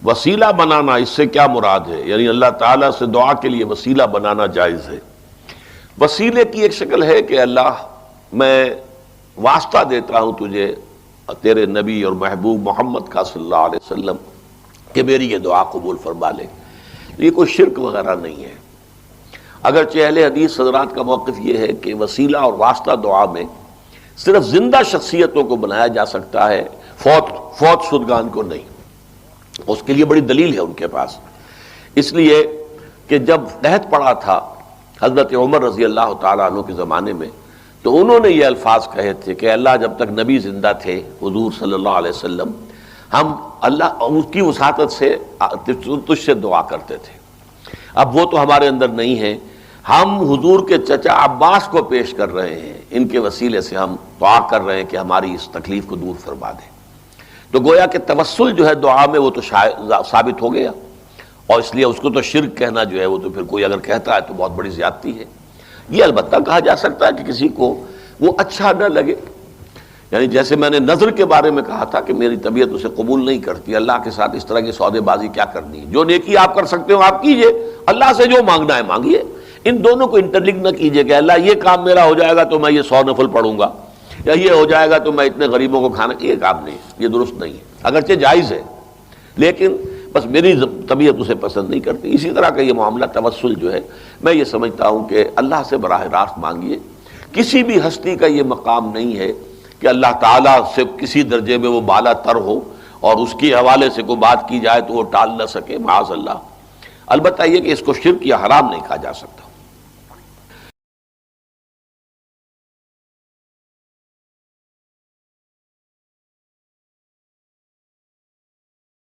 وسیلہ بنانا، اس سے کیا مراد ہے؟ یعنی اللہ تعالیٰ سے دعا کے لیے وسیلہ بنانا جائز ہے۔ وسیلے کی ایک شکل ہے کہ اللہ میں واسطہ دیتا ہوں تجھے تیرے نبی اور محبوب محمد کا صلی اللہ علیہ وسلم کہ میری یہ دعا قبول فرما لے۔ یہ کوئی شرک وغیرہ نہیں ہے، اگرچہ اہل حدیث حضرات کا موقف یہ ہے کہ وسیلہ اور واسطہ دعا میں صرف زندہ شخصیتوں کو بنایا جا سکتا ہے، فوت شدگان کو نہیں۔ اس کے لیے بڑی دلیل ہے ان کے پاس، اس لیے کہ جب قحط پڑا تھا حضرت عمر رضی اللہ تعالیٰ عنہ کے زمانے میں، تو انہوں نے یہ الفاظ کہے تھے کہ اللہ جب تک نبی زندہ تھے حضور صلی اللہ علیہ وسلم، ہم اللہ اس کی وسعت سے تجھ سے دعا کرتے تھے۔ اب وہ تو ہمارے اندر نہیں ہے، ہم حضور کے چچا عباس کو پیش کر رہے ہیں، ان کے وسیلے سے ہم دعا کر رہے ہیں کہ ہماری اس تکلیف کو دور فرما دیں۔ تو گویا کہ توسل جو ہے دعا میں وہ تو ثابت ہو گیا، اور اس لیے اس کو تو شرک کہنا جو ہے وہ تو پھر کوئی اگر کہتا ہے تو بہت بڑی زیادتی ہے۔ یہ البتہ کہا جا سکتا ہے کہ کسی کو وہ اچھا نہ لگے، یعنی جیسے میں نے نظر کے بارے میں کہا تھا کہ میری طبیعت اسے قبول نہیں کرتی، اللہ کے ساتھ اس طرح کی سودے بازی کیا کرنی ہے، جو نیکی آپ کر سکتے ہو آپ کیجئے، اللہ سے جو مانگنا ہے مانگیے، ان دونوں کو انٹرلنک نہ کیجئے کہ اللہ یہ کام میرا ہو جائے گا تو میں یہ 100 نفل پڑھوں گا، یا یہ ہو جائے گا تو میں اتنے غریبوں کو کھانا، یہ کام نہیں، یہ درست نہیں ہے، اگرچہ جائز ہے لیکن بس میری طبیعت اسے پسند نہیں کرتی۔ اسی طرح کا یہ معاملہ توسل جو ہے میں یہ سمجھتا ہوں کہ اللہ سے براہ راست مانگیے، کسی بھی ہستی کا یہ مقام نہیں ہے کہ اللہ تعالیٰ سے کسی درجے میں وہ بالا تر ہو اور اس کے حوالے سے کوئی بات کی جائے تو وہ ٹال نہ سکے، معاذ اللہ۔ البتہ یہ کہ اس کو شرک یا حرام نہیں کہا جا سکتا۔